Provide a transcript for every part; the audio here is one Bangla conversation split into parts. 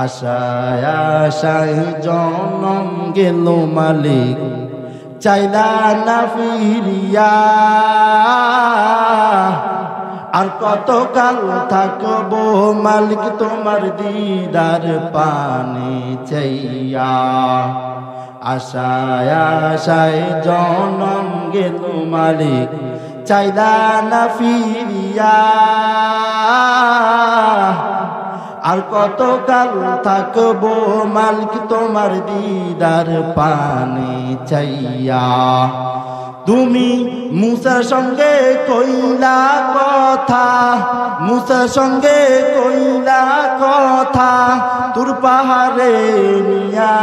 আশায় আশায় জনম গেল মালিক চাইলা না ফিরিয়া, আর কতকাল থাকবো মালিক তোমার দিদার পানে চাইয়া। আশায় আশায় জনম গেল মালিক চাইলা না ফিরিয়া, আর কতকাল থাকবো মালিক তোমার দিদার পানে চাইয়া। তুমি মুসার সঙ্গে কইলা কথা, মুসার সঙ্গে কইলা কথা তুর পাহাড়ে নিয়া,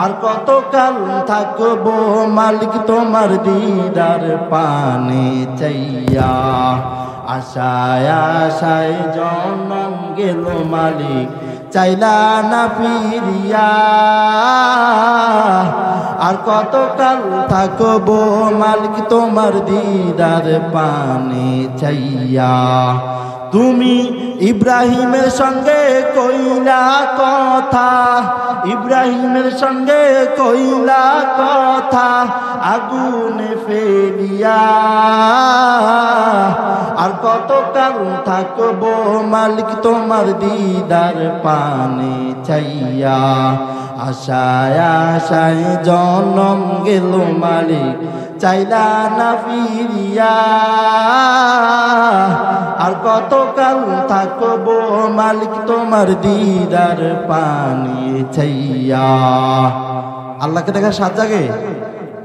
আর কতকাল থাকবো মালিক তোমার দিদার পানে চাইয়া। আশায় আশায় জনম গেল মালিক চাইলা না ফিরিয়া, আর কতকাল থাকবো মালিক তোমার দিদার পানে চাইয়া। তুমি ইব্রাহিমের সঙ্গে কইলা কথা, ইব্রাহিমের সঙ্গে কইলা কথা আগুনে ফেলিয়া, আর কতকাল থাকবো মালিক তোমার দিদার পানে চাইয়া। আশায় আশায় জনম গেল মালিক চাইলা না ফিরিয়া, আর কতকাল থাকবো মালিক তোমার দিদার পানে চাইয়া। আল্লাহকে দেখা সাত জাগে,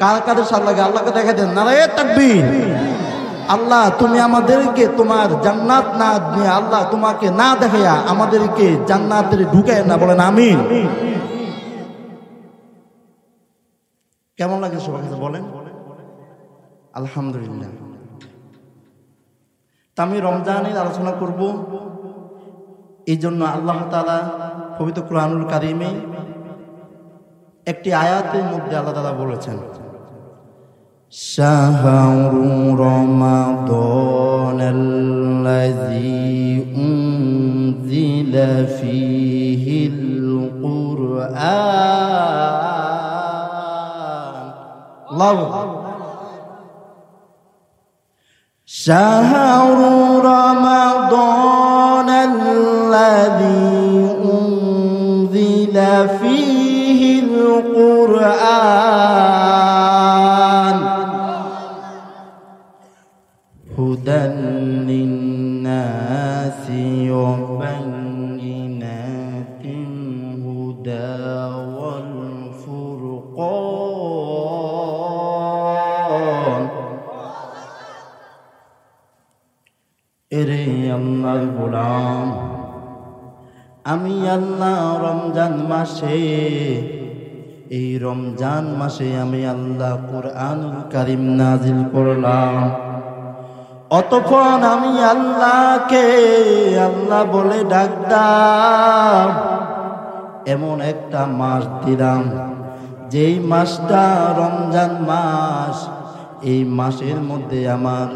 কার কাদের সাত লাগে আল্লাহকে দেখা দেন নারায়ে তাকবীর। আল্লাহ তুমি আমাদেরকে তোমার জান্নাত না দিয়ে, আল্লাহ তোমাকে না দেখাইয়া আমাদেরকে জান্নাতের ঢুকায় না, বলেন আমিন। কেমন লাগে সবার কাছে বলেন আলহামদুলিল্লাহ। তা আমি রমজানের আলোচনা করব, এই জন্য আল্লাহ তাআলা পবিত্র কুরআনুল কারীমে একটি আয়াতের মধ্যে আল্লাহ তাআলা বলেছেন, শাহরু রমাদানাল্লাযী উনজিলা ফীহিল কুরআন। আল্লাহু শাহরু রমাদানাল্লাযী উনজিলা ফীহিল কুরআন হুদান লিন্নাসি ওয়া বাইয়িনাতিন হুদা ওয়াল ফুরকান। এরে আল্লাহর গোলাম, আমি আল্লাহ রমজান মাসে, এই রমজান মাসে আমি আল্লাহ কুরআনুল কারীম নাজিল করলাম। অতঃপর আমি আল্লাহকে আল্লাহ বলে ডাক দাও, এমন একটা মাস দিলাম যেই মাসটা রমজান মাস। এই মাসের মধ্যে আমার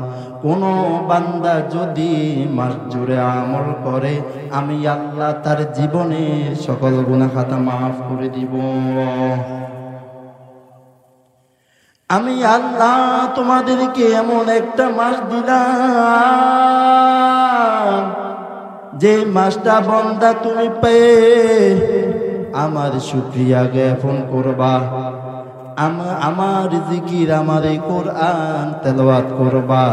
কোনো বান্দা যদি মাস জুড়ে আমল করে, আমি আল্লাহ তার জীবনের সকল গুনাহ খাতা মাফ করে দিব। আমি আল্লাহ তোমাদেরকে এমন একটা মাস দিলাম যে মাসটা বান্দা তুমি পেয়ে আমার শুকরিয়া জ্ঞাপন করবা, আমার জিকির, আমার এই কোরআন তেলাওয়াত করবা।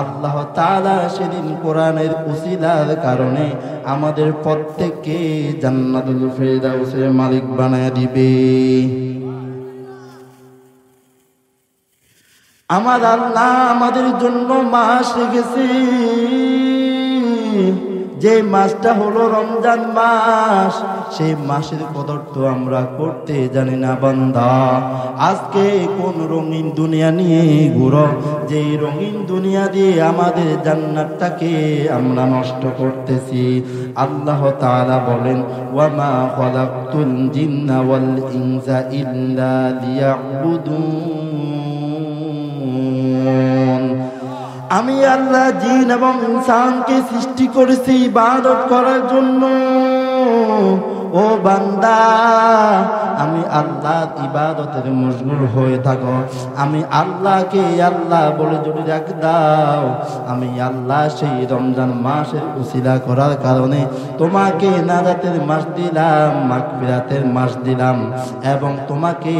আল্লাহ তাআলা সেদিন কোরআনের উসিলার কারণে আমাদের প্রত্যেককে জান্নাতুল ফেরদাউসের মালিক বানায় দিবে। আমার আল্লাহ আমাদের জন্য মাস রেখেছে, যে মাসটা হলো রমজান মাস। সেই মাসের কদর তো আমরা করতে জানি না বান্দা। আজকে কোন রঙিন দুনিয়া নিয়ে ঘুরো, যে রঙিন দুনিয়া দিয়ে আমাদের জান্নাতটাকে আমরা নষ্ট করতেছি। আল্লাহ তাআলা বলেন, ওয়া মা খালাকতুল জিন্না ওয়াল ইনসা ইল্লা লিয়াবুদুন। আমি আল্লাহ জিন এবং ইনসানকে সৃষ্টি করেছি ইবাদত করার জন্য। ও বান্দা, আমি আল্লাহর ইবাদতের মশগুল হয়ে থাকো। আমি আল্লাহকে আল্লাহ বলে যদি ডাক দাও, আমি আল্লাহ সেই রমজান মাসের উসিলা করার কারণে তোমাকে নাজাতের মাস দিলাম, মাগফিরাতের মাস দিলাম, এবং তোমাকে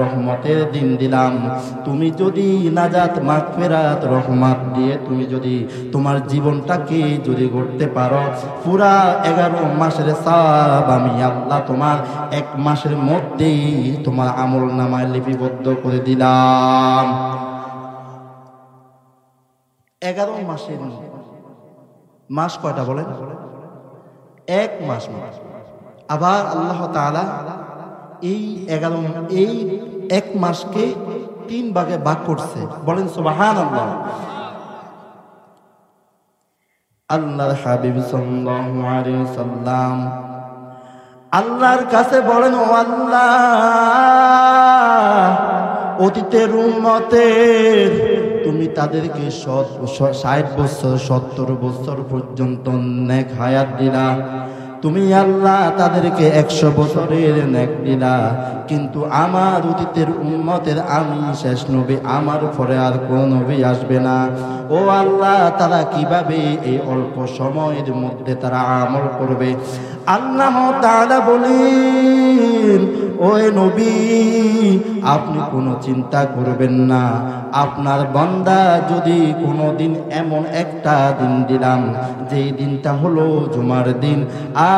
রহমতের দিন দিলাম। তুমি যদি নাজাত, মাগফিরাত, রহমত দিয়ে তুমি যদি তোমার জীবনটাকে যদি গড়তে পারো, পুরা 11 মাসের সওয়াব আমি আল্লাহ তোমার 1 মাসের মধ্যেই তোমার আমল নামায় লিপিবদ্ধ করে দিলাম। 11 মাসের মাস কয়টা বলেন? 1 মাস। আবার আল্লাহ তাআলা এই 1 মাসকে 3 ভাগে ভাগ করছে। বলেন সুবহানাল্লাহ। আল্লাহর হাবিব সাল্লাল্লাহু আলাইহি সাল্লাম আল্লাহর কাছে বলেন, ও আল্লাহ, অতীতের উম্মতের তুমি তাদেরকে 60 বছর 70 বছর পর্যন্ত নেক হায়াত দিলা। তুমি আল্লাহ তাদেরকে 100 বছরের নেক দিলা। কিন্তু আমার অতীতের উম্মতের আমি শেষ নবী, আমার পরে আর কোন নবী আসবে না। ও আল্লাহ, তারা কিভাবে এই অল্প সময়ের মধ্যে তারা আমল করবে? আল্লাহ তাআলা বলেন, ওই নবী, আপনি কোনো চিন্তা করবেন না। আপনার বান্দা যদি কোনো দিন এমন একটা দিন দিলাম, যেই দিনটা হলো জুমার দিন,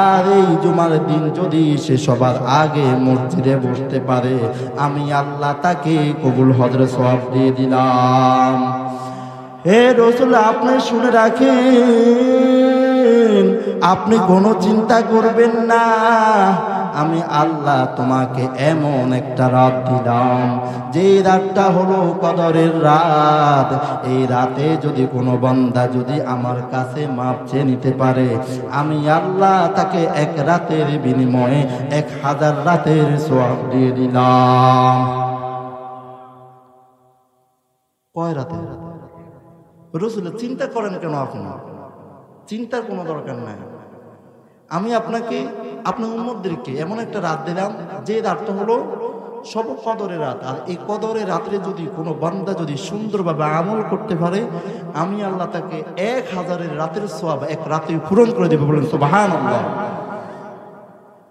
আর এই জুমার দিন যদি সে সবার আগে মসজিদে বসতে পারে, আমি আল্লাহ তাকে কবুল হজরে সওয়াব দিয়ে দিলাম। হে রাসূল, আপনি শুনে রাখেন, আপনি কোনো চিন্তা করবেন না। আমি আল্লাহ তোমাকে এমন একটা রাত দিলাম, যে রাতটা হলো কদরের রাত। এই রাতে যদি কোনো বান্দা যদি আমার কাছে মাপ চেয়ে নিতে পারে, আমি আল্লাহ তাকে 1 রাতের বিনিময়ে 1000 রাতের সওয়াব দিয়ে দিলাম। কয় রাতে? রাসূল, চিন্তা করেন কেন? আপনি চিন্তার কোনো দরকার নাই। আমি আপনাকে, আপনার উম্মতদেরকে এমন একটা রাত দিলাম, যে রাতটা হলো সব কদরের রাত। আর এই কদরের রাত্রে যদি কোনো বান্দা যদি সুন্দরভাবে আমল করতে পারে, আমি আল্লাহ তাকে 1000 রাতের সওয়াব 1 রাতে পূরণ করে দেবে। বলেন সুবহানাল্লাহ।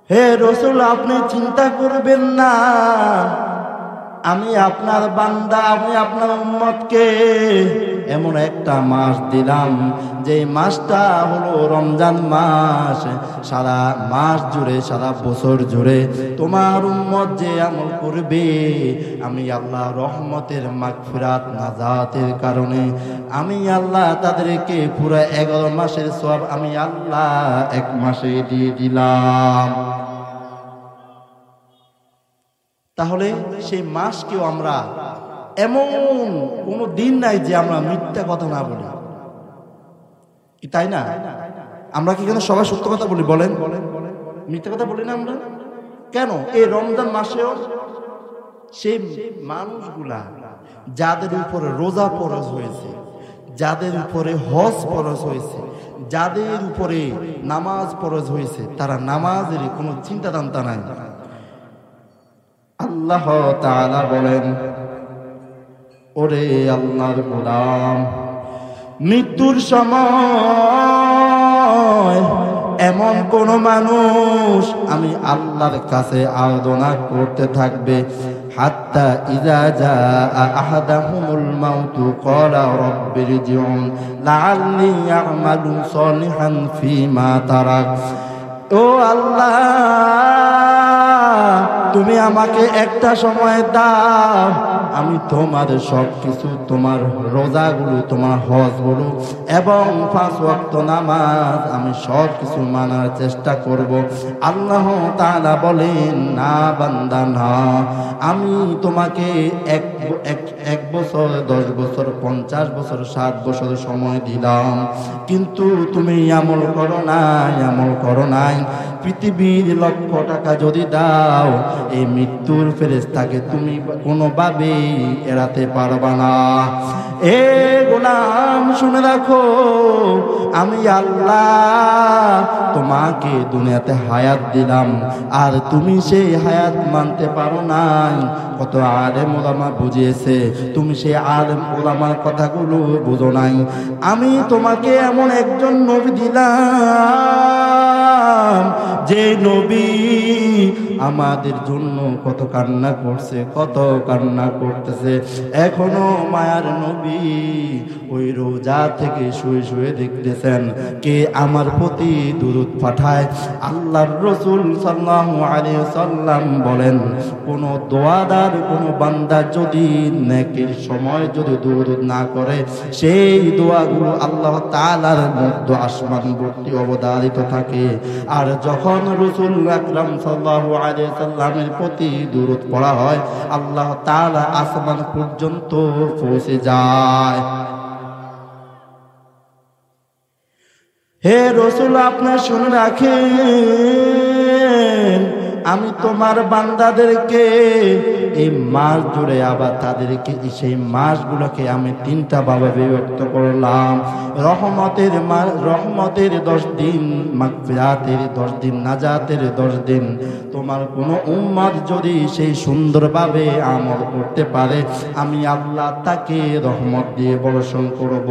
হে রাসূল, আপনি চিন্তা করবেন না। আমি আপনার বান্দা, আমি আপনার উম্মতকে এমন একটা মাস দিলাম, যে মাসটা হলো রমজান মাস। সারা মাস জুড়ে, সারা বছর জুড়ে তোমার উম্মত যে আমল করবে, আমি আল্লাহ রহমতের, মাগফিরাত, নাজাতের কারণে আমি আল্লাহ তাদেরকে পুরো 11 মাসের সওয়াব আমি আল্লাহ 1 মাসে দিয়ে দিলাম। তাহলে সেই মাসকেও আমরা, এমন কোনো দিন নাই যে আমরা মিথ্যা কথা না বলি, কি তাই না? আমরা কি কেন সবাই সত্য কথা বলি? বলেন, মিথ্যা কথা বলি না আমরা কেন? এই রমজান মাসেও সেই মানুষগুলা যাদের উপরে রোজা ফরজ হয়েছে, যাদের উপরে হজ ফরজ হয়েছে, যাদের উপরে নামাজ ফরজ হয়েছে, তারা নামাজের কোনো চিন্তা টান্তা নাই। আল্লাহ তাআলা বলেন, ওরে আল্লাহর গোলাম, মৃত্যুর সময় এমন কোন মানুষ আমি আল্লাহর কাছে আরাধনা করতে থাকবে, হাত্তা ইযা জাআ আহাদাহুমুল মাউতু ক্বালা রাব্বিরজিউন লাআল্লি আ'মালু সালিহান ফীমা তারাক। ও আল্লাহ, তুমি আমাকে একটা সময় দাও, আমি তোমার সব কিছু, তোমার রোজাগুলো, তোমার হজগুলো এবং 5 ওয়াক্ত নামাজ আমি সব কিছু মানার চেষ্টা করব। আল্লাহ তাআলা বলেন, না বান্দা না, আমি তোমাকে 1 বছর, 10 বছর, 50 বছর, 60 বছর সময় দিলাম, কিন্তু তুমি আমল করো নাই। পৃথিবীর লক্ষ টাকা যদি দাও, এই মৃত্যুর ফেরেশতাকে তুমি কোনোভাবেই এড়াতে পারবা না। এ গোলাম শুনে রাখো, আমি আল্লাহ তোমাকে দুনিয়াতে হায়াত দিলাম, আর তুমি সেই হায়াত মানতে পারো নাই। কত আলেম ওলামা বুঝিয়েছে, তুমি সেই আলেম ওলামার কথাগুলো বুঝো নাই। আমি তোমাকে এমন একজন নবী দিলাম, যে নবী আমাদের জন্য কত কান্না করছে, কত কান্না করতেছে। এখনো মায়ার নবী ওই রোজা থেকে শুয়ে শুয়ে দেখতেছেন কে আমার প্রতি দুরূদ পাঠায়। আল্লাহর রাসূল সাল্লাল্লাহু আলাইহি ওয়াসাল্লাম বলেন, কোন দোয়াদার কোন বান্দা যদি নেকির সময় যদি দুরূদ না করে, সেই দোয়াগুলো আল্লাহ তাআলার মধ্যে আসমান ভর্তি অবধারিত থাকে। আর যখন রাসূল আকরাম সাল্লাল্লাহু আলাইহি ওয়াসাল্লামের প্রতি দুরূদ পড়া হয়, আল্লাহ তাআলা আসমান পর্যন্ত পৌঁছে যায়। হে রাসূল, আপনি শুনে রাখেন, আমি তোমার বান্দাদেরকে এই মাস জুড়ে আবার তাদেরকে সেই মাসগুলোকে আমি তিনটা ভাবে বিভক্ত করলাম। রহমতের মাস, রহমতের 10 দিন, মাগফিরাতের 10 দিন, নাজাতের 10 দিন। তোমার কোনো উম্মত যদি সেই সুন্দরভাবে আমল করতে পারে, আমি আল্লাহ তাকে রহমত দিয়ে বর্ষণ করব।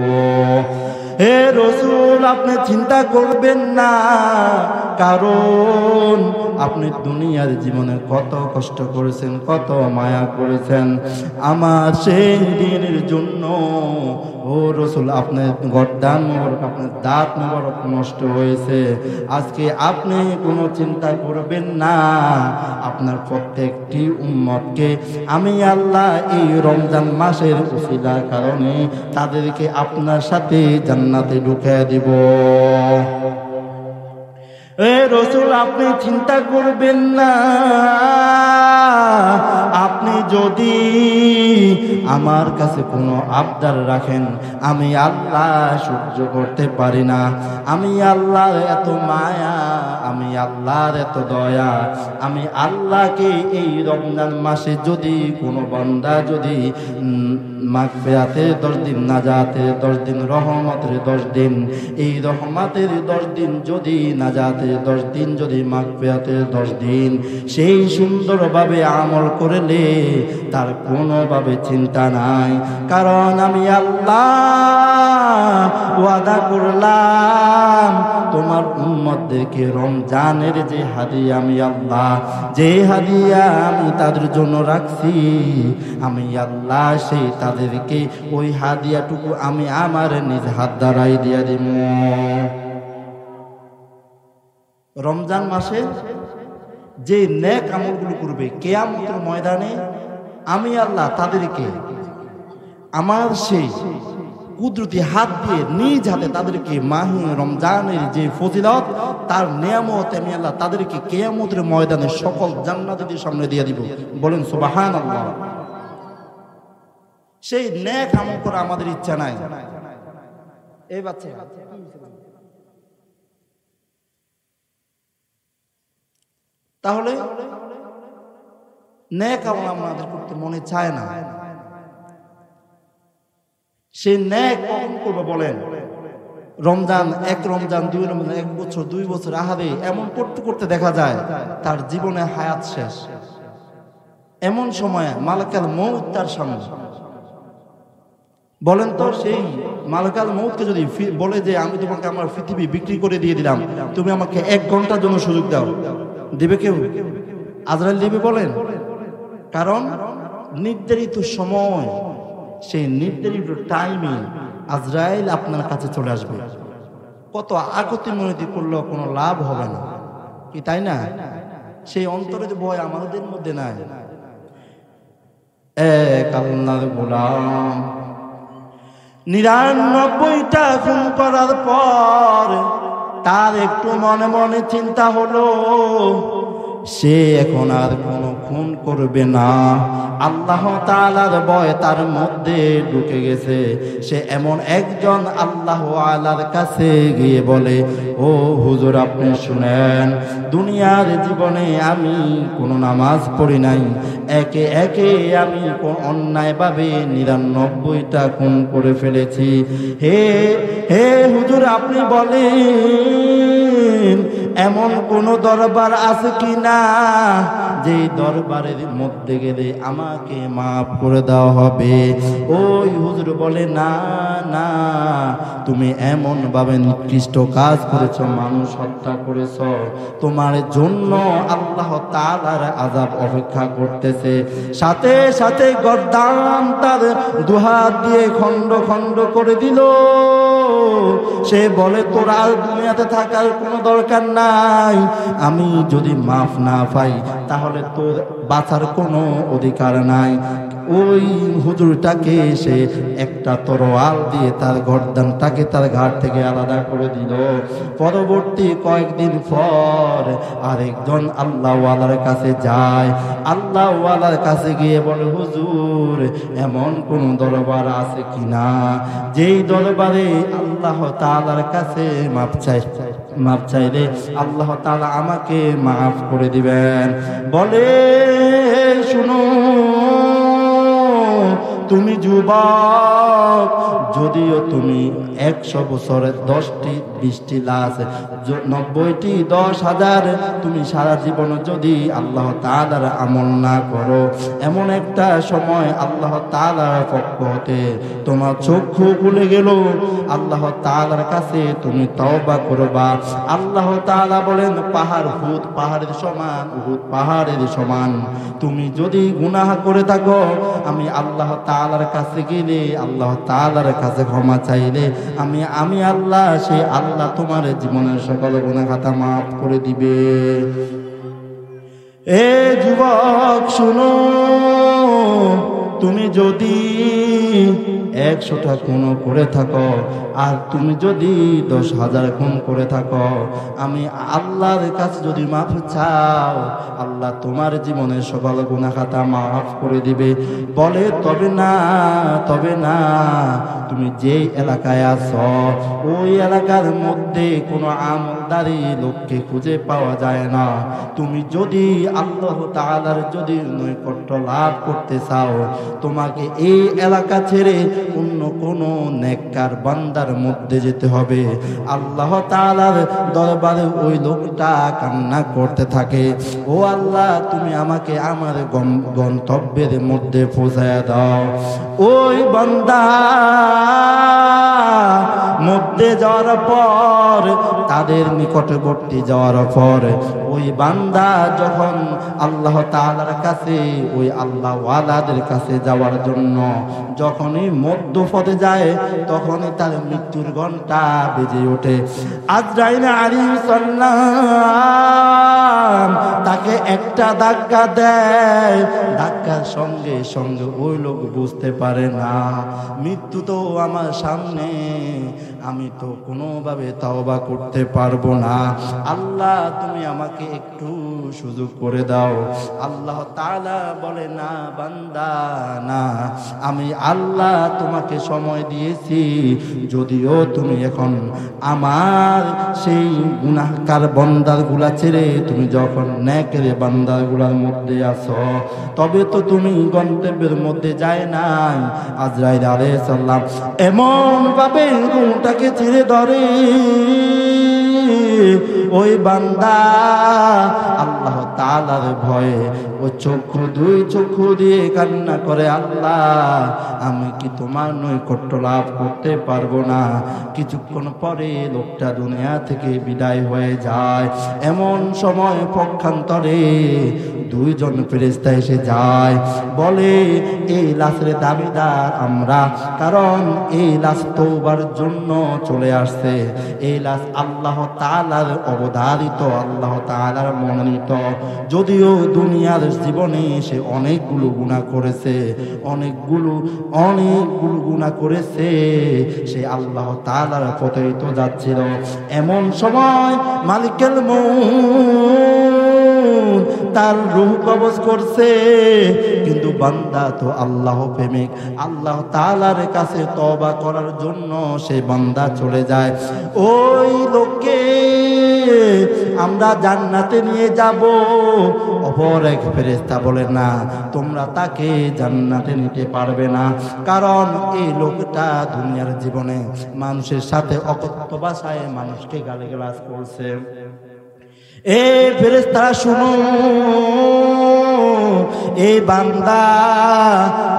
হে রাসূল, আপনি চিন্তা করবেন না, কারণ আপনি দুনিয়ার জীবনে কত কষ্ট করেছেন, কত মায়া করেছেন আমার সেই দিনের জন্য। ও রাসূল, আপনার গর্দান মোবারক, আপনার দাঁত মোবারক নষ্ট হয়েছে। আজকে আপনি কোনো চিন্তা করবেন না, আপনার প্রত্যেকটি উম্মতকে আমি আল্লাহ এই রমজান মাসের উসিলার কারণে তাদেরকে আপনার সাথে জান্নাতে ঢুকিয়ে দিব। এ রাসূল, আপনি চিন্তা করবেন না, আপনি যদি আমার কাছে কোনো আবদার রাখেন, আমি আল্লাহ সহ্য করতে পারি না। আমি আল্লাহর এত মায়া, আমি আল্লাহর এত দয়া, আমি আল্লাহকে এই রমজান মাসে যদি কোনো বান্দা যদি মাগফিরাতের 10 দিন, নাজাতের 10 দিন, রহমতের 10 দিন, এই রহমতের 10 দিন যদি, নাজাতের 10 দিন যদি, মাগফিরাতের 10 দিন সেই সুন্দরভাবে আমল করলে তার কোনোভাবে চিন্তা নাই। কারণ আমি আল্লাহ ওয়াদা করলাম তোমার উম্মতদেরকে রমজানের যে হাদিয়া, আমি আল্লাহ যে হাদিয়া আমি তাদের জন্য রাখছি, আমি আল্লাহ সেই তাদেরকে ওই হাদিয়াটুকু আমি আমার নিজ হাত দ্বারাই দিয়া দিব। রমজান মাসে যে নেক আমলগুলো করবে, কিয়ামতের ময়দানে আমি আল্লাহ তাদেরকে আমার সেই কুদরতি হাত দিয়ে নিজ হাতে তাদেরকে মাহে রমজানের যে ফজিলত, তার নিয়ামত আমি আল্লাহ তাদেরকে কিয়ামতের ময়দানে সকল জান্নাতীদের সামনে দিয়ে দিব। বলেন সুবহানাল্লাহ। সেই নেক আমল করা আমাদের ইচ্ছা নাই। এই বাচ্চা তাহলে নেক আমল আমাদের করতে মনে চায় না। সে নেক কখন করবে বলেন? রমজান, এক রমজান, 2 রমজান, 1 বছর, 2 বছর, আহারে এমন করতে করতে দেখা যায় তার জীবনে হায়াত শেষ। এমন সময় মালাকাল মউত তার সামনে। বলেন তো, সেই মালাকাল মউতকে যদি বলে যে আমি তোমাকে আমার পৃথিবী বিক্রি করে দিয়ে দিলাম, তুমি আমাকে 1 ঘন্টার জন্য সুযোগ দাও, দিবে কেউ? আজরাইল দিবে বলেন? কারণ নির্ধারিত সময়, সেই নির্ধারিত টাইমে আজরাইল আপনার কাছে চলে আসবে। কত আকতি মনোনীতি করলেও কোনো লাভ হবে না, কি তাই না? সেই অন্তরে যে ভয় আমাদের মধ্যে নাই। এক আল্লাহর গোলাম 99টা খুন করার পর তার একটু মনে মনে চিন্তা হলো, সে এখন আর কোনো খুন করবে না। আল্লাহ তাআলার ভয় তার মধ্যে ঢুকে গেছে। সে এমন একজন আল্লাহ ওয়ালার কাছে গিয়ে বলে, ও হুজুর আপনি শুনেন, দুনিয়ার জীবনে আমি কোনো নামাজ পড়ি নাই, একে একে আমি অন্যায়ভাবে 99টা খুন করে ফেলেছি। হে হে হুজুর আপনি বলেন এমন কোন দরবার আছে কি না যে দরবারের মধ্যে গেলে আমাকে মাফ করে দেওয়া হবে? ওই হুজুর বলে, না না, তুমি এমন ভাবে নিকৃষ্ট কাজ করেছো, মানুষ হত্যা করেছো, তোমার জন্য আল্লাহ তাআলার আযাব অপেক্ষা করতেছে। সাথে সাথে গর্দান তার দুহাত দিয়ে খণ্ড খণ্ড করে দিল। সে বলে, তোর আর দুনিয়াতে থাকার কোনো দরকার নাই, আমি যদি মাফ না পাই তাহলে তোর বাঁচার কোনো অধিকার নাই। ওই হুজুরটাকে সে একটা তরোয়াল দিয়ে তার গর্দানটাকে তার ঘাট থেকে আলাদা করে দিল। পরবর্তী কয়েকদিন পর আরেকজন আল্লাহওয়ালার কাছে যায়। আল্লাহওয়ালার কাছে গিয়ে বলে, হুজুর এমন কোন দরবার আছে কিনা যেই দরবারে আল্লাহ তাআলার কাছে মাপ চাইলে আল্লাহ তাআলা আমাকে মাফ করে দিবেন? বলে, শুনো, তুমি যুবক, যদিও তুমি 100 বছরের 10টি 20টি লাশ, 90টি 10,000 তুমি সারা জীবন যদি আল্লাহ তাআলার আমল না করো, এমন একটা সময় আল্লাহ তাআলার পক্ষ হতে তোমার চক্ষু খুলে গেল, আল্লাহ তাআলার কাছে তুমি তওবা করবা। আল্লাহ তাআলা বলেন, পাহাড় হুদ পাহাড়ের সমান, উহুদ পাহাড়ের সমান। তুমি যদি গুনাহ করে থাকো, আমি আল্লাহ তাআলার কাছে গেলে, আল্লাহ তাআলার কাছে ক্ষমা চাইলে আমি আল্লাহ, সেই আল্লাহ তোমার জীবনের সকল গুনাহ খাতা মাফ করে দিবে। এ যুবক শুনো, তুমি যদি 100টা খুন করে থাকো আর তুমি যদি 10,000 খুন করে থাকো, আমি আল্লাহর কাছে যদি মাফ চাও, আল্লাহ তোমার জীবনের সকল গুনাহ খাতা মাফ করে দিবে। বলে, তবে না, তুমি যেই এলাকায় আছো ওই এলাকার মধ্যে কোনো আমলদারি লোককে খুঁজে পাওয়া যায় না। তুমি যদি আল্লাহ তাআলার যদি নৈকট্য লাভ করতে চাও, তোমাকে এই এলাকা ছেড়ে অন্য কোনো নেককার বান্দার মধ্যে যেতে হবে। আল্লাহ তাআলার দরবারে ওই লোকটা কান্না করতে থাকে, ও আল্লাহ তুমি আমাকে আমার গন্তব্যের মধ্যে পৌঁছায়া দাও। ওই বান্দা মধ্যে যাওয়ার পর, তাদের নিকটবর্তী যাওয়ার পর, ওই বান্দা যখন আল্লাহ তাআলার কাছে, ওই আল্লাহ ওয়ালাদের কাছে যাওয়ার জন্য যখনই মধ্যপথে যায়, তখনই তার মৃত্যুর ঘন্টা বেজে ওঠে। আজরাইল আলাইহিস সালাম তাকে একটা ধাক্কা দেয়, ধাক্কার সঙ্গে সঙ্গে ওই লোক বুঝতে পারে না মৃত্যু তো আমার সামনে, আমি তো কোনোভাবে তওবা করতে পারবো না, আল্লাহ তুমি আমাকে একটু সুযোগ করে দাও। আল্লাহ তাআলা বলে, না বান্দা না, আমি আল্লাহ তোমাকে সময় দিয়েছি, যদিও তুমি এখন আমার সেই গুনাহগার বান্দাগুলা ছেড়ে তুমি যখন নেকের বান্দাগুলার মধ্যে আছো, তবে তো তুমি গন্তব্যের মধ্যে যায় নাই। আজরাইল আলাইহিস সালাম এমন ভাবে রূহটাকে ছেড়ে ধরে, ওই বান্দা আল্লাহ তাআলার ভয়ে ও দুই চক্ষু দিয়ে কান্না করে, আল্লাহ আমি কি তোমার নৈকট্য লাভ করতে পারবো না? কিছুক্ষণ পরে লোকটা দুনিয়া থেকে বিদায় হয়ে যায়। এমন সময় পক্ষান্তরে দুইজন ফেরেশতা এসে যায়, বলে, এই লাশের দাবিদার আমরা, কারণ এই লাশ তওবার জন্য চলে আসছে। এই লাশ আল্লাহ তাআলার অবধারিত, আল্লাহ তাআলার মনোনীত, যদিও দুনিয়ার জীবনে সে অনেকগুলো গুনাহ করেছে, অনেকগুলো গুনাহ করেছে, সে আল্লাহ তাআলার পথেই তো যাচ্ছিল। এমন সময় মালিকুল মউত তার রূহ কবজ করছে, কিন্তু বান্দা তো আল্লাহ প্রেমিক, আল্লাহ তাআলার কাছে তওবা করার জন্য সে বান্দা চলে যায়। ওই লোককে আমরা জান্নাতে নিয়ে যাব। অপর এক ফেরেশতা বলে, না, তোমরা তাকে জান্নাতে নিতে পারবে না, কারণ এই লোকটা দুনিয়ার জীবনে মানুষের সাথে অকথ্য ভাষায় মানুষকে গালিগালাজ করছে। এ ফেরেশতা শুনো, এই বান্দা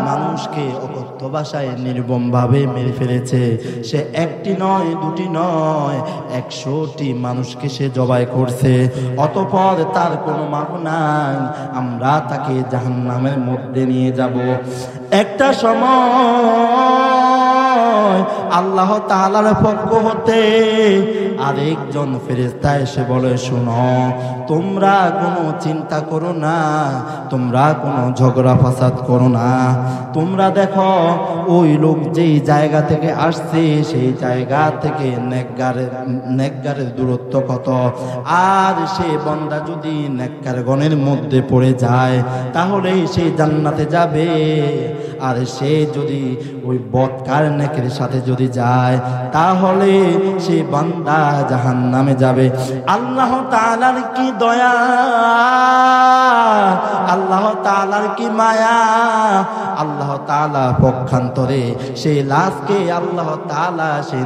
মানুষকে অকথ্য ভাষায় নির্মম ভাবে মেরে ফেলেছে। সে একটি নয়, দুটি নয়, 100টি মানুষকে সে জবাই করছে। অতঃপর তার কোনো মাপ নাই, আমরা তাকে জাহান্নামের মধ্যে নিয়ে যাব। একটা সময় আল্লাহ তাআলার পক্ষ হতে আরেকজন ফেরেশতা এসে বলে, শোনো, তোমরা কোনো চিন্তা করো না, তোমরা কোনো ঝগড়া ফাসাদ করো না। তোমরা দেখো ওই লোক যেই জায়গা থেকে আসছে সেই জায়গা থেকে নেককারের দূরত্ব কত, আর সে বান্দা যদি নেককারগণের মধ্যে পড়ে যায় তাহলে সে জান্নাতে যাবে, আর সে যদি ওই বদকার নেকের সাথে যদি যায় তাহলে সে বান্দা জাহান্নামে যাবে। আল্লাহ তাআলার কি দয়া, আল্লাহ তাআলার কি মায়া, আল্লাহ তাআলা পক্ষান্তরে সেই লাশকে আল্লাহ তাআলা সেই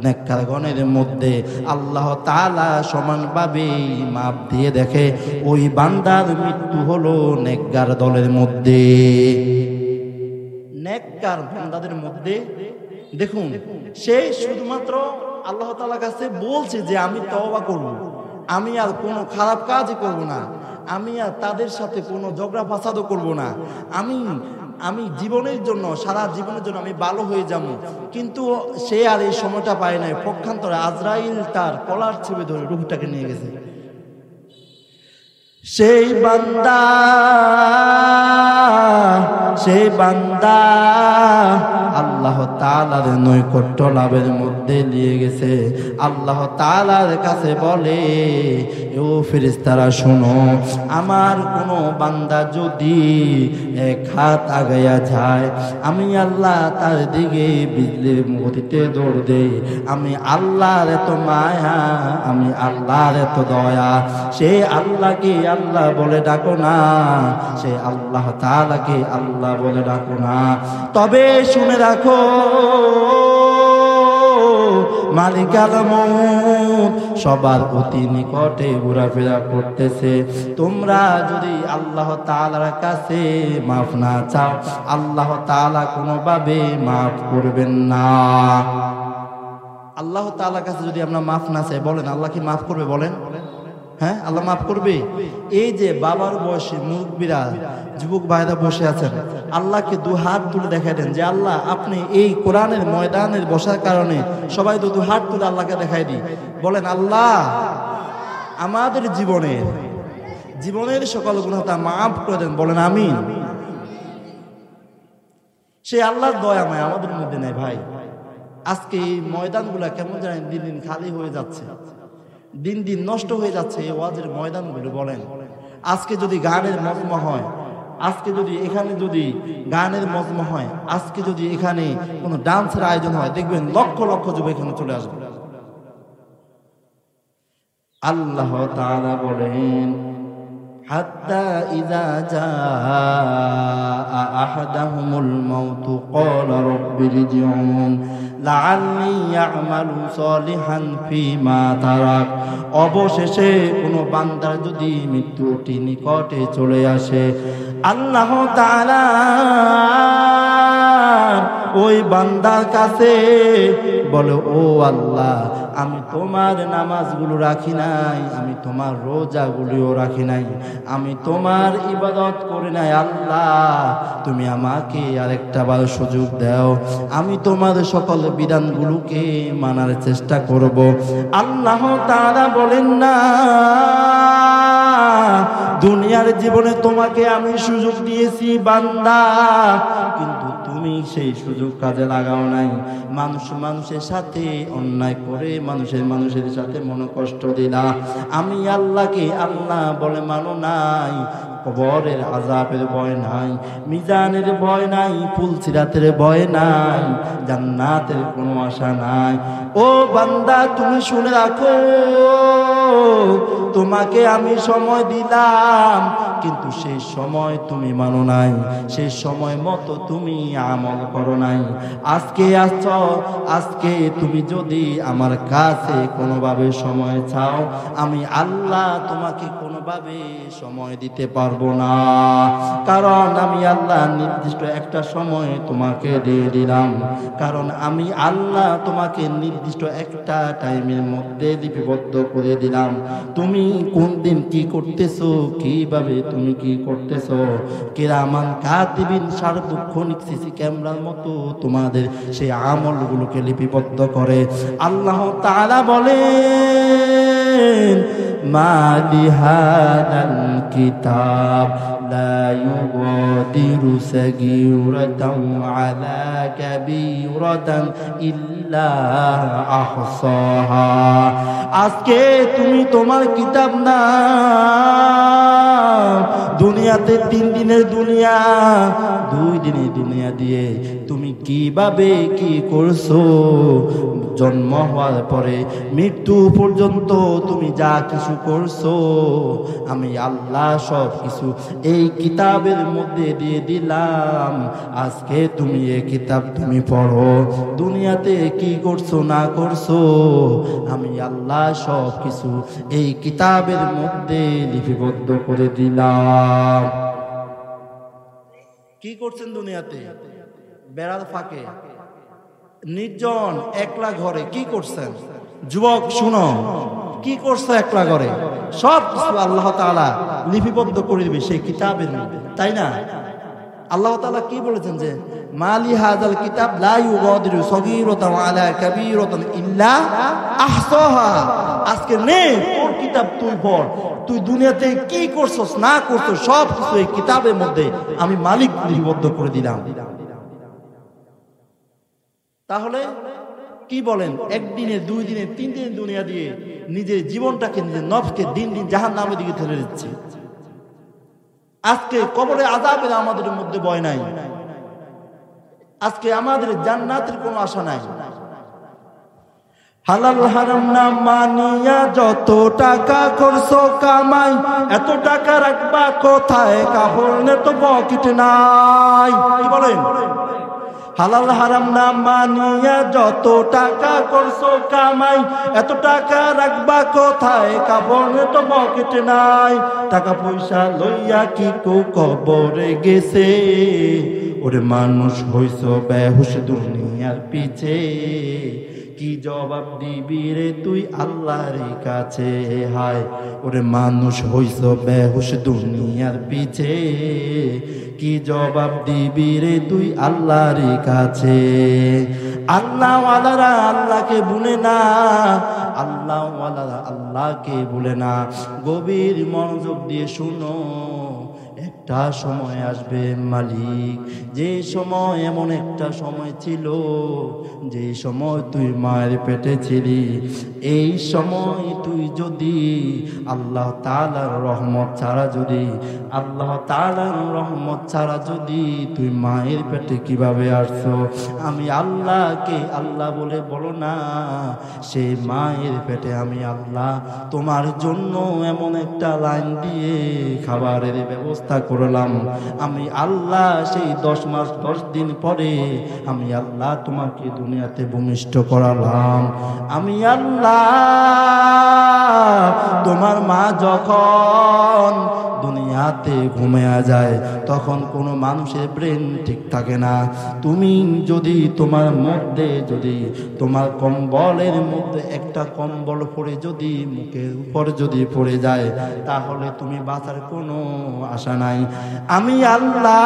নেককারগণের মধ্যে আল্লাহ তাআলা সমানভাবে মাপ দিয়ে দেখে ওই বান্দার মৃত্যু হলো নেককার দলের মধ্যে, নেককার বান্দাদের মধ্যে। দেখুন, সে শুধুমাত্র আল্লাহ তাআলার কাছে বলছে যে আমি তওবা করব, আমি আর কোনো খারাপ কাজই করব না, আমি আর তাদের সাথে কোনো ঝগড়া ফাসাদও করব না, আমি জীবনের জন্য, সারা জীবনের জন্য আমি ভালো হয়ে যাব। কিন্তু সে আর এই সময়টা পায় নাই। পক্ষান্তরে আজরাইল তার কলার চেপে ধরে রূহটাকে নিয়ে গেছে। সেই বান্দা আল্লাহ তাআলার নৈকট্য লাভের মধ্যে নিয়ে গেছে। আল্লাহ তাআলার কাছে বলে, ও ফেরেশতারা শোনো, আমার কোনো বান্দা যদি এক হাত আগাইয়া যায়, আমি আল্লাহ তার দিকে বিজলির গতিতে দৌড় দেই। আমি আল্লাহর এত মায়া, আমি আল্লাহর এত দয়া। সে আল্লাহকে আল্লাহ বলে ডাকো না, সে আল্লাহ তাআলাকে আল্লাহ বলে ডাকো না। তবে শুনে রাখো, মালিকাল মউত সবার অতি নিকটে ঘোরাফেরা করতেছে। তোমরা যদি আল্লাহ তাআলার কাছে মাফ না চাও, আল্লাহ তাআলা কোনোভাবে মাফ করবেন না। আল্লাহ তাআলার কাছে যদি আমরা মাফ না চাই, বলেন আল্লাহ কি মাফ করবে? বলেন, হ্যাঁ, আল্লাহ মাফ করবে? এই যে বাবার বয়সে মুরব্বীরা, যুবক ভাইরা বসে আছেন, আল্লাহকে দু হাত তুলে দেখাই দেন যে আল্লাহ, আপনি এই কোরআনের ময়দানের বসার কারণে সবাই দু হাত তুলে আল্লাহকে দেখাই দিই। বলেন, আল্লাহ আমাদের জীবনের সকল গুনাহটা মাফ করে দেন। বলেন আমিন। সে আল্লাহর দয়া মায়া আমাদের মধ্যে নেই ভাই। আজকে এই ময়দানগুলা কেমন জানেন দিন দিন খালি হয়ে যাচ্ছে, দিন দিন নষ্ট হয়ে যাচ্ছে এই ওয়াজের ময়দানগুলো। বলেন, আজকে যদি গানের মজমা হয়, আজকে যদি এখানে যদি গানের মজমা হয়, আজকে যদি এখানে কোনো ডান্সের আয়োজন হয়, দেখবেন লক্ষ লক্ষ যুবক এখানে চলে আসবে। আল্লাহ তাআলা বলেন, হাত্তা ইযা জাআ আহাদাহুমুল মাউতু ক্বালা রাব্বিরজিউন লাআল্লি ইয়া'মালু সালিহান ফীমা তারাক। অবশেষে কোনো বান্দার যদি মৃত্যুটি নিকটে চলে আসে, আল্লাহ তাআলা ওই বান্দার কাছে বলে, ও আল্লাহ, আমি তোমার নামাজগুলো রাখি নাই, আমি তোমার রোজাগুলিও রাখি নাই, আমি তোমার ইবাদত করি নাই। আল্লাহ, তুমি আমাকে আরেকটা বার সুযোগ দাও, আমি তোমার সকল বিধানগুলোকে মানার চেষ্টা করব। আল্লাহ তাআলা বলেন না, দুনিয়ার জীবনে তোমাকে আমি সুযোগ দিয়েছি বান্দা, কিন্তু তুমি সেই সুযোগ কাজে লাগাও নাই। মানুষের সাথে অন্যায় করে মানুষের সাথে মনোকষ্ট দিলা। আমি আল্লাহকে আল্লাহ বলে মানো নাই। কবরের আযাবের ভয় নাই, মিজানের ভয় নাই, ফুলসিরাতের ভয় নাই, জান্নাতের কোনো আশা নাই। ও বান্দা, তুমি শুনে রাখো, তোমাকে আমি সময় দিলাম, কিন্তু সেই সময় তুমি মানো নাই, সেই সময় মতো তুমি আমল করো নাই। আজকে আসছো, আজকে তুমি যদি আমার কাছে কোনোভাবে সময় চাও, আমি আল্লাহ তোমাকে কোনোভাবে সময় দিতে পারবো না। কারণ আমি আল্লাহ নির্দিষ্ট একটা সময় তোমাকে দিয়ে দিলাম, কারণ আমি আল্লাহ তোমাকে নির্দিষ্ট একটা টাইমের মধ্যে লিপিবদ্ধ করে দিলাম। তুমি কোন দিন কি করতেছো, কিভাবে তুমি কি করতেছো, কিরামান কাতিবিন সার্বক্ষণিক সিসি ক্যামেরার মতো তোমাদের সেই আমলগুলোকে লিপিবদ্ধ করে। আল্লাহ তাআলা বলেন, মা লিহাদাল কিতাব লা ইউগাদিরু সাগীরাতান আলা কাবীরাতান ইল্লা আহসাহা। আজকে তুমি তোমার কিতাব না, দুনিয়াতে 3 দিনের দুনিয়া, 2 দিনের দুনিয়া দিয়ে তুমি কিভাবে কি করছো, জন্ম হওয়ার পরে মৃত্যু পর্যন্ত তুমি যা কিছু করছো, আমি আল্লাহ সব কিছু এই কিতাবের মধ্যে দিয়ে দিলাম। আজকে তুমি এই কিতাব তুমি পড়ো, দুনিয়াতে কি করছো না করছো, আমি আল্লাহ সব কিছু এই কিতাবের মধ্যে লিপিবদ্ধ করে দিলাম। কি করছেন দুনিয়াতে? বেড়ার ফাঁকে নির্জন একলা ঘরে কি করছেন? যুবক শুনো, কি করছো একলা ঘরে? সব কিছু আল্লাহ তাআলা লিপিবদ্ধ করে দিবে সেই কিতাবের মধ্যে, তাই না? আল্লাহ তাআলা কি বলেছেন যে মালি হাযাল কিতাব লা ইউগাদিরু সগীরাতান ওয়ালা কাবীরাতান ইল্লা আহসাহা। আজকে নে তোর কিতাব তুই পড়, তুই দুনিয়াতে কি করছস না করছস সব কিছু এই কিতাবের মধ্যে আমি মালিক লিপিবদ্ধ করে দিলাম। তাহলে কি বলেন, একদিনে 2 দিনে 3 দিনের দুনিয়া দিয়ে নিজের জীবনটাকে, নিজের নফসকে দিন দিন জাহান্নামের দিকে ঠেলে দিচ্ছে। আজকে কবরে আযাবের আমাদের মধ্যে ভয় নাই, আজকে আমাদের জান্নাতের কোনো আশা নাই। হালাল হারাম না মানিয়া যত টাকা করছো কামাই, এত টাকা রাখবা কোথায়, কাপড়ে তো পকেট নাই। কি বলেন? হালাল হারাম না মানিয়া যত টাকা করছো কামাই, এত টাকা রাখবা কোথায়, কাপড়ে তো পকেট নাই। টাকা পয়সা লইয়া কি কো কবরে গেছে, ওরে মানুষ হইছ বেহুশ দুনিয়ার পিছে। কি জবাব দিবি রে তুই আল্লাহর কাছে, হায় ওরে মানুষ হইছ বেহুশ দুনিয়ার পিছে। কি জবাব দিবি রে তুই আল্লাহর কাছে। আল্লাহওয়ালারা আল্লাহকে ভুলে না, আল্লাহওয়ালারা আল্লাহকে ভুলে না। গভীর মনোযোগ দিয়ে শুনো, একটা সময় আসবে মালিক, যে সময় এমন একটা সময় ছিল, যে সময় তুই মায়ের পেটে ছিলি, এই সময় তুই যদি আল্লাহ তাআলার রহমত ছাড়া, যদি আল্লাহ তাআলার রহমত ছাড়া যদি তুই মায়ের পেটে কিভাবে আসছো, আমি আল্লাহকে আল্লাহ বলে বলো না। সেই মায়ের পেটে আমি আল্লাহ তোমার জন্য এমন একটা লাইন দিয়ে খাবারের ব্যবস্থা করলাম। আমি আল্লাহ সেই 10 মাস 10 দিন পরে আমি আল্লাহ তোমাকে দুনিয়াতে ভূমিষ্ঠ করালাম। আমি আল্লাহ তোমার মা যখন দুনিয়াতে ঘুমিয়ে যায়, তখন কোনো মানুষের ব্রেন ঠিক থাকে না। তুমি যদি তোমার মধ্যে, যদি তোমার কম্বলের মধ্যে একটা কম্বল পড়ে যদি মুখের উপর যদি পড়ে যায়, তাহলে তুমি বাঁচার কোনো আশা নাই। আমি আল্লাহ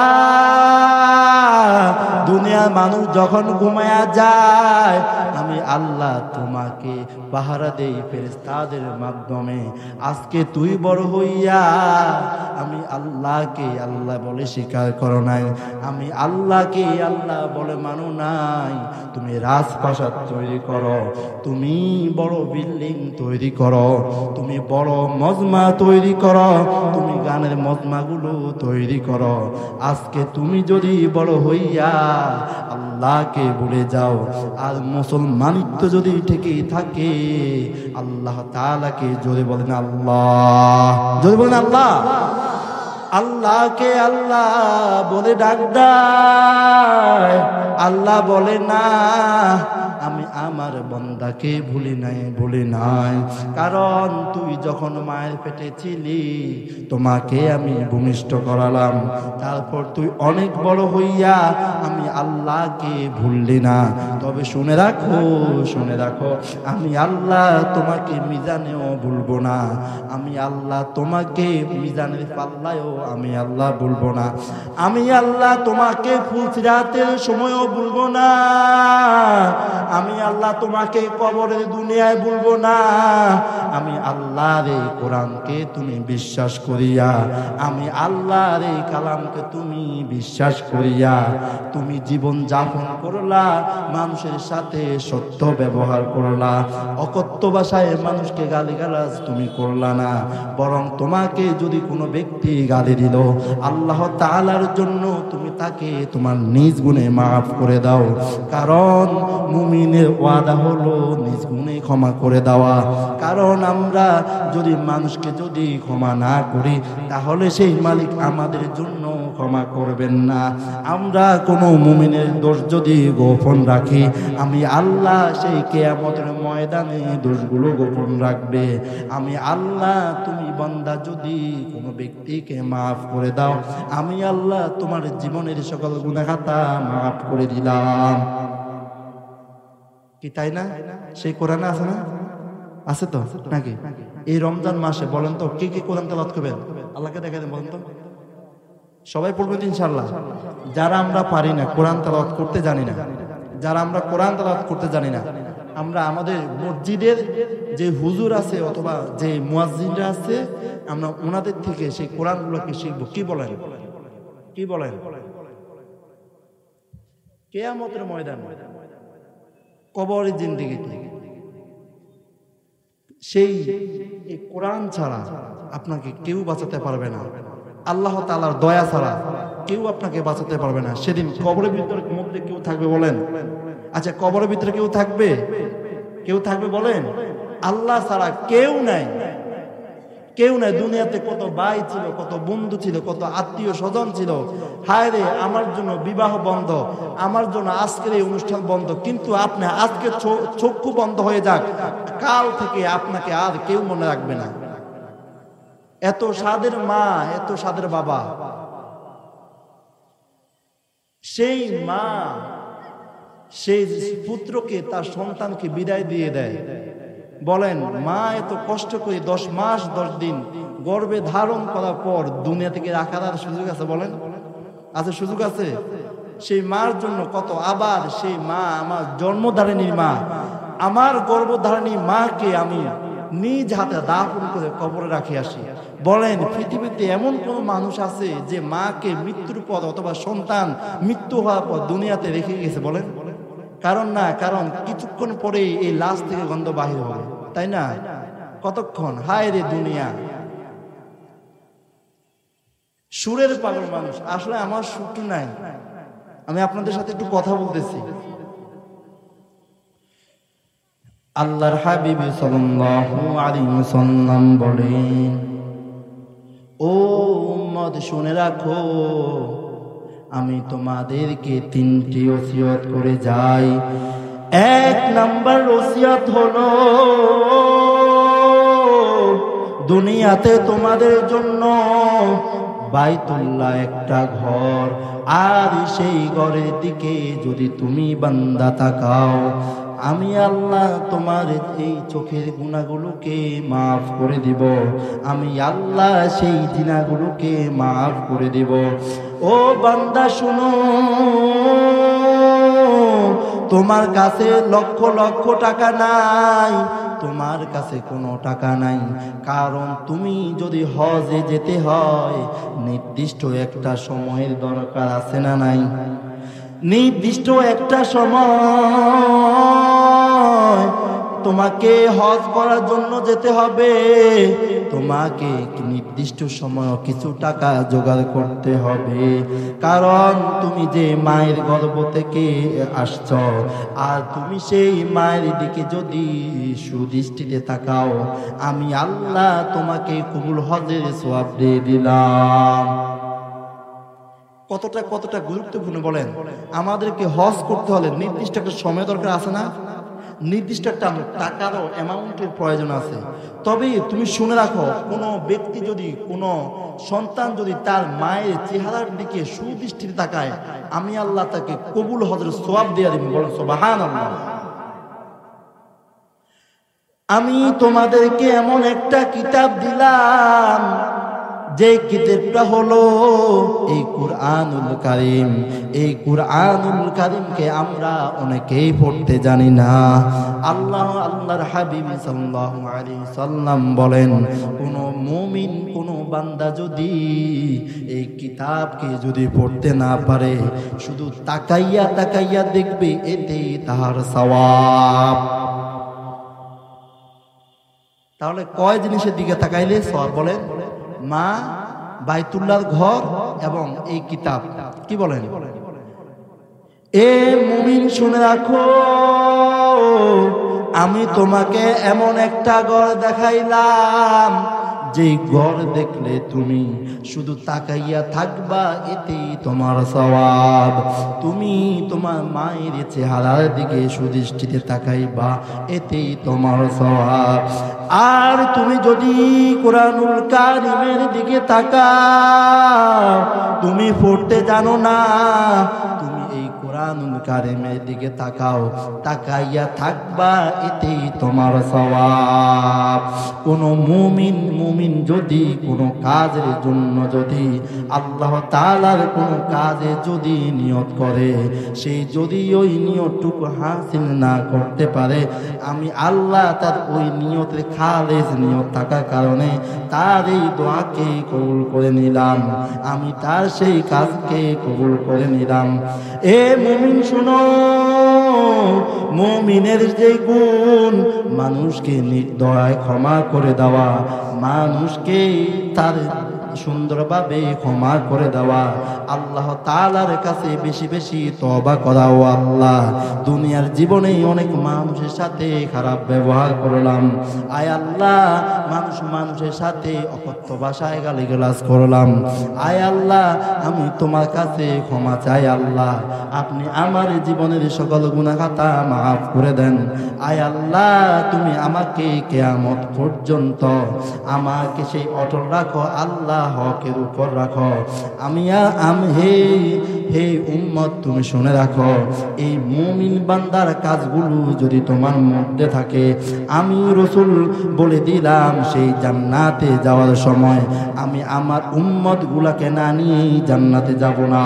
দুনিয়ার মানুষ যখন ঘুমায়া যায়, আমি আল্লাহ তোমাকে পাহারা দেই ফেরেশতাদের মাধ্যমে। আজকে তুই বড় হইয়া আমি আল্লাহকে আল্লাহ বলে স্বীকার করো নাই, আমি আল্লাহকে আল্লাহ বলে মানো নাই। তুমি রাজপ্রাসাদ তৈরি করো, তুমি বড় বিল্ডিং তৈরি করো, তুমি বড় মজমা তৈরি করো, তুমি গানের মজমাগুলো তৈরি করো। আজকে তুমি যদি বড় হইয়া আল্লাহকে ভুলে যাও আর মুসলমানিত্ব যদি থেকে থাকে, আল্লাহ তাআলাকে যদি বলেন আল্লাহ, যদি বলেন আল্লাহ, আল্লাহকে আল্লাহ বলে ডাক দেয়, আল্লাহ বলে না আমি আমার বান্দাকে ভুলি নাই। কারণ তুই যখন মায়ের পেটে ছিলি তোমাকে আমি ভূমিষ্ঠ করালাম, তারপর তুই অনেক বড় হইয়া আমি আল্লাহকে ভুললি না। তবে শুনে রাখো আমি আল্লাহ তোমাকে মিজানেও ভুলবো না, আমি আল্লাহ তোমাকে মিজানের পাল্লায়ও আমি আল্লাহ ভুলবো না, আমি আল্লাহ তোমাকে ফুলসিরাতের সময়ও ভুলবো না, আমি আল্লাহ তোমাকে কবরের দুনিয়ায় ভুলবো না। আমি আল্লাহর এই কোরআনকে তুমি বিশ্বাস করিয়া, আমি আল্লাহর এই কালামকে তুমি বিশ্বাস করিয়া তুমি জীবন যাপন করলা, মানুষের সাথে সত্য ব্যবহার করলা, অকথ্য ভাষায় মানুষকে গালিগালাজ তুমি করলা না, বরং তোমাকে যদি কোনো ব্যক্তি গালি দিল আল্লাহ তাআলার জন্য তুমি তাকে তোমার নিজ গুণে মাফ করে দাও। কারণ মুমিনের ওয়াদা হলো নিজ গুণে ক্ষমা করে দেওয়া। কারণ আমরা যদি মানুষকে যদি ক্ষমা না করি তাহলে সেই মালিক আমাদের জন্য ক্ষমা করবেন না। আমরা কোনো মুমিনের দোষ যদি গোপন রাখি, আমি আল্লাহ সেই কিয়ামতের ময়দানে দোষগুলো গোপন রাখবে। আমি আল্লাহ তুমি বান্দা যদি কোনো ব্যক্তিকে মাফ করে দাও, আমি আল্লাহ তোমার জীবনের সকল গুনাহ খাতা মাফ করে দিলাম। কি তাই না? সেই কোরআনে আছে না? আছে তো নাকি? এই রমজান মাসে বলেন তো কে কে কোরআন তেলাওয়াত করবেন? আল্লাহকে দেখা দেন, বলেন তো। সবাই পড়বেন ইনশাআল্লাহ। যারা আমরা পারি না, কোরআন তেলাওয়াত করতে জানি না, যারা আমরা কোরআন তেলাওয়াত করতে জানি না, আমরা আমাদের মসজিদের যে হুজুর আছে অথবা যে মুয়াজ্জিনরা আছে, আমরা ওনাদের থেকে সেই কোরআনগুলোকে শিখবো। কি বলেন? কি বলেন? কিয়ামতের ময়দান, কবরের জিন্দেগিতে সেই কোরআন ছাড়া আপনাকে কেউ বাঁচাতে পারবে না। আল্লাহ তাআলার দয়া ছাড়া কেউ আপনাকে বাঁচাতে পারবে না। সেদিন কবরের ভিতরে মধ্যে কেউ থাকবে বলেন? আচ্ছা, কবরের ভিতরে কেউ থাকবে? কেউ থাকবে বলেন? আল্লাহ ছাড়া কেউ নাই, কেউ নাই। দুনিয়াতে কত ভাই ছিল, কত বন্ধু ছিল, কত আত্মীয় স্বজন ছিল। হায় রে, আমার জন্য বিবাহ বন্ধ, আমার জন্য আজকের এই অনুষ্ঠান বন্ধ, কিন্তু আপনি আজকে চক্ষু বন্ধ হয়ে যাক, কাল থেকে আপনাকে আর কেউ মনে রাখবে না। এত সাদের মা, এত সাদের বাবা, সেই মা সেই পুত্রকে, তার সন্তানকে বিদায় দিয়ে দেয়। বলেন, মা এত কষ্ট করে 10 মাস 10 দিন গর্ভে ধারণ করার পর দুনিয়া থেকে রাখার আর সুযোগ আছে? বলেন, আছে? সুযোগ আছে? সেই মার জন্য কত, আবার সেই মা, আমার জন্মধারিণী মা, আমার গর্ভধারিণী মাকে আমি নিজ হাতে দাফন করে কবরে রাখি আসি। বলেন, পৃথিবীতে এমন কোন মানুষ আছে যে মাকে মৃত্যুর পর অথবা সন্তান মৃত্যু হওয়ার পর দুনিয়াতে রেখে গেছে? বলেন, কারণ না, কারণ কিছুক্ষণ পরে এই লাশ থেকে গন্ধ বাহির হবে, তাই না? কতক্ষণ? হায় রে দুনিয়া, সুরের পাগল মানুষ। আসলে আমার সুর নাই, আমি আপনাদের সাথে একটু কথা বলতেছি। আল্লাহর হাবিব সাল্লাল্লাহু আলাইহি ওয়াসাল্লাম বলেন, ও উম্মত শুনে রাখো, আমি তোমাদেরকে 3টি ওসিয়ত করে যাই। 1 নাম্বার ওসিয়ত হলো, দুনিয়াতে তোমাদের জন্য বাইতুল্লাহ একটা ঘর, আর সেই ঘরের দিকে যদি তুমি বান্দা তাকাও, আমি আল্লাহ তোমার এই চোখের গুনাহগুলোকে মাফ করে দিব, আমি আল্লাহ সেই জিনাগুলোকে মাফ করে দিব। ও বান্দা শুনো, তোমার কাছে লক্ষ লক্ষ টাকা নাই, তোমার কাছে কোনো টাকা নাই, কারণ তুমি যদি হজে যেতে হয় নির্দিষ্ট একটা সময়ের দরকার আছে না নাই? নির্দিষ্ট একটা সময় তোমাকে হজ করার জন্য যেতে হবে, তোমাকে নির্দিষ্ট সময় কিছু টাকা জোগাড় করতে হবে, কারণ তুমি যে মায়ের গর্ভ থেকে আসছ আর তুমি সেই মায়ের দিকে যদি সুদৃষ্টিতে তাকাও, আমি আল্লাহ তোমাকে কবুল হজের সওয়াব দিয়ে দিলাম। কতটা গুরুত্বপূর্ণ বলেন। আমাদেরকে হজ করতে হলে নির্দিষ্ট একটা সময় দরকার আছে না? নির্দিষ্ট একটা টাকারও অ্যামাউন্টের প্রয়োজন আছে। তবে তুমি শুনে রাখো, কোনো ব্যক্তি যদি, কোনো সন্তান যদি তার মায়ের চেহারার দিকে সুদৃষ্টিতে তাকায়, আমি আল্লাহ তাকে কবুল হজের সওয়াব দিয়ে দিব। বলেন সুবহানাল্লাহ। আমি তোমাদেরকে এমন একটা কিতাব দিলাম, যে কিতাবটা হলো এই কুরআনুল কারীম। এই কুরআনুল কারীমকে আমরা অনেকেই পড়তে জানি না। আল্লাহর হাবিব সাল্লাল্লাহু আলাইহি সাল্লাম বলেন, কোন মুমিন, কোন বান্দা যদি এই কিতাবকে যদি পড়তে না পারে, শুধু তাকাইয়া তাকাইয়া দেখবে, এতেই তাহার সওয়াব। তাহলে কয় জিনিসের দিকে তাকাইলে সওয়াব? বলেন, মা, বাইতুল্লাহর ঘর এবং এই কিতাব। কি বলেন? এ মুমিন শুনে রাখো, আমি তোমাকে এমন একটা ঘর দেখাইলাম, যেই ঘর দেখলে তুমি শুধু তাকাইয়া থাকবা, এতেই তোমার সওয়াব। তুমি তোমার মায়ের চেহারার দিকে সুদৃষ্টিতে তাকাইবা, এতেই তোমার সওয়াব। আর তুমি যদি কুরআনুল কারীমের দিকে তাকাও, তুমি পড়তে জানো না, তুমি এই কুরআনুল কারীমের দিকে তাকাও, তাকাইয়া থাকবা, এতেই তোমার সওয়াব। কোন মুমিন যদি কোনো কাজের জন্য, যদি আল্লাহ তাআলার কোনো কাজে যদি নিয়ত করে, সেই যদি ওই নিয়তটুকু হাসিল না করতে পারে, আমি আল্লাহ তার ওই নিয়তের খালেস নিয়ত থাকার কারণে তার এই দোয়াকে কবুল করে নিলাম, আমি তার সেই কাজকে কবুল করে নিলাম। এ মুমিন শুনো, মুমিনের যে গুণ, মানুষকে নির্দয় ক্ষমা করে দেওয়া, মানুষকে তার সুন্দরভাবে ক্ষমা করে দেওয়া, আল্লাহ তাআলার কাছে বেশি বেশি তওবা করা। ও আল্লাহ, দুনিয়ার জীবনে অনেক মানুষের সাথে খারাপ ব্যবহার করলাম, আয় আল্লাহ, মানুষের সাথে অকথ্য ভাষায় গালিগালাজ করলাম, আয় আল্লাহ, আমি তোমার কাছে ক্ষমা চাই। আল্লাহ, আপনি আমার জীবনের সকল গুনাহ খাতা মাফ করে দেন। আয় আল্লাহ, তুমি আমাকে কিয়ামত পর্যন্ত আমাকে সেই অটল রাখো, আল্লাহ হকের উপর রাখো। হে উম্মত, তুমি শুনে রাখো, এই মুমিন বান্দার কাজগুলো যদি তোমার মধ্যে থাকে, আমি রাসূল বলে দিলাম, সেই জান্নাতে যাওয়ার সময় আমি আমার উম্মত গুলাকে না নিয়ে জান্নাতে যাব না।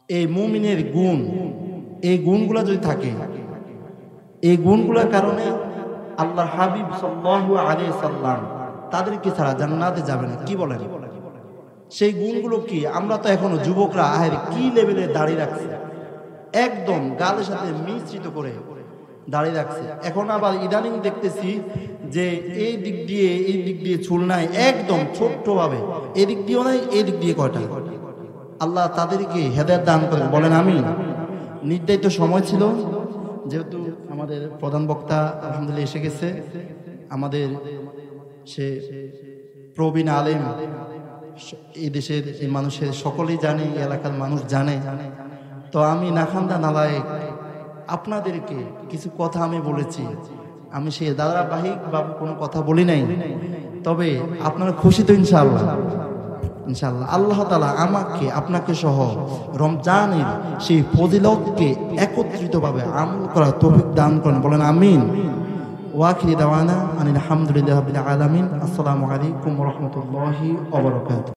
এই মুমিনের গুণ, এই গুণগুলা যদি থাকে, এই গুণগুলোর কারণে আল্লাহর হাবিব সাল্লাল্লাহু আলাইহি সাল্লাম তাদেরকে ছাড়া জান্নাতে যাবে না। কি বলেন? সেই গুণগুলো কি? আমরা তো এখনো যুবকরা কি লেভেলে দাঁড়িয়ে রাখছে, একদম গালের সাথে মিশ্রিত করে দাঁড়িয়ে রাখছে। এখন আবার ইদানিং দেখতেছি যে এই দিক দিয়ে চুল নাই, একদম ছোট্ট ভাবে, এদিক দিয়েও নাই, এদিক দিয়ে কয়টা। আল্লাহ তাদেরকে হেদায়েত দান করে। বলেন আমিন। নির্ধারিত সময় ছিল, যেহেতু আমাদের প্রধান বক্তা আলহামদুলিল্লাহ এসে গেছে, আমাদের সে প্রবীণ আলেম, এই দেশের এই মানুষের সকলেই জানে, এই এলাকার মানুষ জানে। তো আমি নাখান্দা নালায়েক আপনাদেরকে কিছু কথা আমি বলেছি, আমি সে ধারাবাহিক বা কোনো কথা বলি নাই, তবে আপনারা খুশি তো? ইনশাআল্লাহ, ইনশাআল্লাহ আল্লাহ তাআলা আমাকে আপনাকে সহ রমজানের সেই ফজিলতকে একত্রিতভাবে আমল করার তৌফিক দান করেন। বলেন আমিন। ওয়াখিরি দাওয়ানা আনিল হামদুলিল্লাহি রাব্বিল আলামিন। আসসালামু আলাইকুম ওয়া রাহমাতুল্লাহি ওয়া বারাকাতুহু।